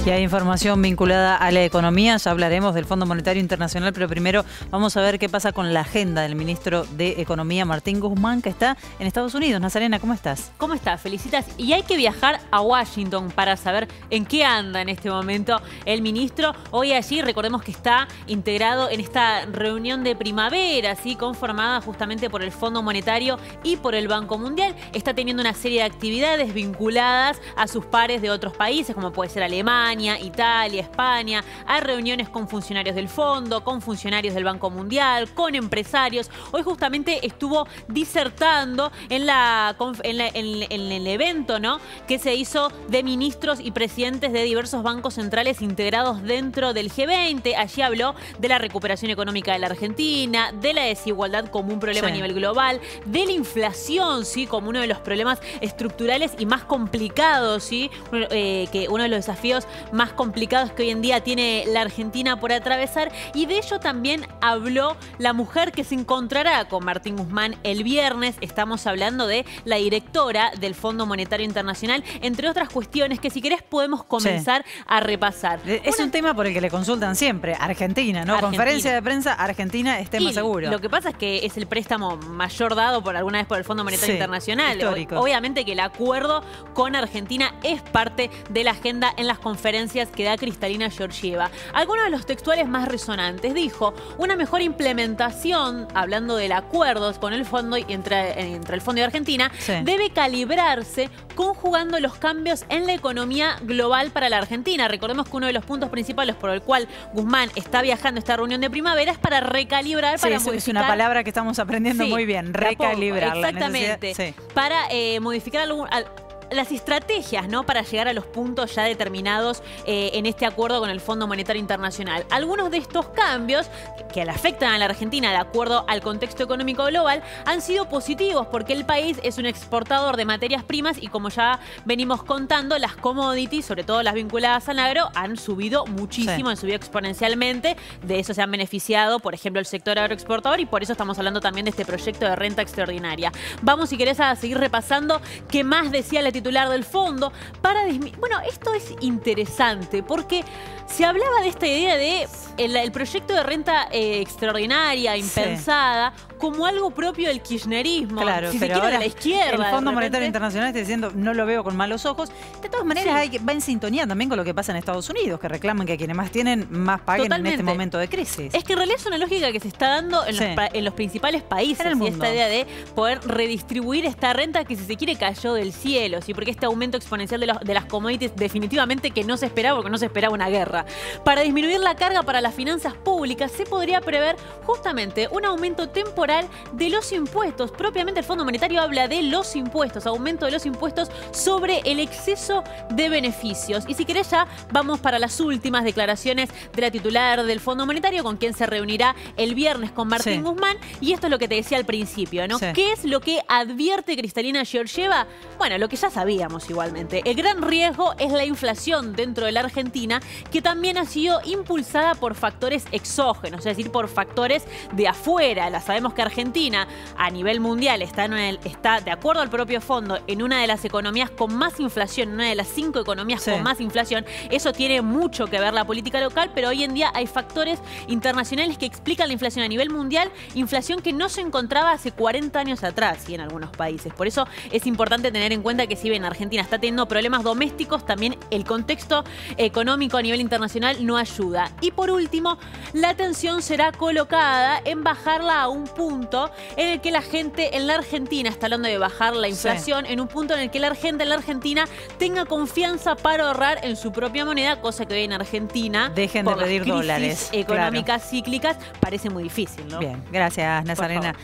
Y hay información vinculada a la economía, ya hablaremos del Fondo Monetario Internacional, pero primero vamos a ver qué pasa con la agenda del ministro de Economía, Martín Guzmán, que está en Estados Unidos. Nazarena, ¿cómo estás? ¿Cómo estás? Felicitas. Y hay que viajar a Washington para saber en qué anda en este momento el ministro. Hoy allí, recordemos que está integrado en esta reunión de primavera, ¿sí?, conformada justamente por el Fondo Monetario y por el Banco Mundial. Está teniendo una serie de actividades vinculadas a sus pares de otros países, como puede ser Alemania, Italia, España. Hay reuniones con funcionarios del fondo, con funcionarios del Banco Mundial, con empresarios. Hoy justamente estuvo disertando en el evento, ¿no?, que se hizo de ministros y presidentes de diversos bancos centrales integrados dentro del G20. Allí habló de la recuperación económica de la Argentina, de la desigualdad como un problema a nivel global, de la inflación, ¿sí?, como uno de los problemas estructurales y más complicados, ¿sí?, que uno de los desafíos más complicados que hoy en día tiene la Argentina por atravesar. Y de ello también habló la mujer que se encontrará con Martín Guzmán el viernes. Estamos hablando de la directora del Fondo Monetario Internacional, entre otras cuestiones que, si querés, podemos comenzar a repasar. Es un tema por el que le consultan siempre. Argentina, ¿no? Argentina. Conferencia de prensa, Argentina es tema seguro. Lo que pasa es que es el préstamo mayor dado por alguna vez por el Fondo Monetario Internacional. Histórico. Obviamente que el acuerdo con Argentina es parte de la agenda en las conferencias que da Kristalina Georgieva. Algunos de los textuales más resonantes: dijo, una mejor implementación, hablando del acuerdo con el fondo y entre el fondo y Argentina, debe calibrarse conjugando los cambios en la economía global para la Argentina. Recordemos que uno de los puntos principales por el cual Guzmán está viajando a esta reunión de primavera es para recalibrar, para modificar. Es una palabra que estamos aprendiendo muy bien, recalibrar. Exactamente. Para modificar las estrategias, ¿no?, para llegar a los puntos ya determinados en este acuerdo con el Fondo Monetario Internacional. Algunos de estos cambios que le afectan a la Argentina de acuerdo al contexto económico global han sido positivos, porque el país es un exportador de materias primas y, como ya venimos contando, las commodities, sobre todo las vinculadas al agro, han subido muchísimo, han subido exponencialmente. De eso se han beneficiado, por ejemplo, el sector agroexportador, y por eso estamos hablando también de este proyecto de renta extraordinaria. Vamos, si querés, a seguir repasando qué más decía la titular del fondo. Bueno, esto es interesante porque se hablaba de esta idea de el proyecto de renta extraordinaria, impensada, como algo propio del kirchnerismo, claro, si se quiere, de la izquierda. El Fondo Monetario Internacional está diciendo, no lo veo con malos ojos. De todas maneras, va en sintonía también con lo que pasa en Estados Unidos, que reclaman que quienes más tienen, más paguen en este momento de crisis. Es que en realidad es una lógica que se está dando en los principales países, en el mundo. Esta idea de poder redistribuir esta renta que, si se quiere, cayó del cielo, ¿sí? Porque este aumento exponencial de las commodities definitivamente que no se esperaba, porque no se esperaba una guerra. Para disminuir la carga para las finanzas públicas se podría prever justamente un aumento temporal de los impuestos. Propiamente el Fondo Monetario habla de los impuestos, aumento de los impuestos sobre el exceso de beneficios. Y si querés, ya vamos para las últimas declaraciones de la titular del Fondo Monetario, con quien se reunirá el viernes con Martín Guzmán. Y esto es lo que te decía al principio, ¿no? ¿Qué es lo que advierte Kristalina Georgieva? Bueno, lo que ya sabíamos igualmente. El gran riesgo es la inflación dentro de la Argentina, que también ha sido impulsada por factores exógenos, es decir, por factores de afuera. La sabemos que Argentina a nivel mundial está, de acuerdo al propio fondo, en una de las economías con más inflación, una de las 5 economías con más inflación. Eso tiene mucho que ver la política local, pero hoy en día hay factores internacionales que explican la inflación a nivel mundial, inflación que no se encontraba hace 40 años atrás, y en algunos países. Por eso es importante tener en cuenta que, si bien Argentina está teniendo problemas domésticos, también el contexto económico a nivel internacional no ayuda. Y por último, la atención será colocada en bajarla a un punto en el que la gente en la Argentina, está hablando de bajar la inflación, en un punto en el que la gente en la Argentina tenga confianza para ahorrar en su propia moneda, cosa que hoy en Argentina, dejen de pedir dólares económicas cíclicas, parece muy difícil, ¿no? Bien, gracias, Nazarena.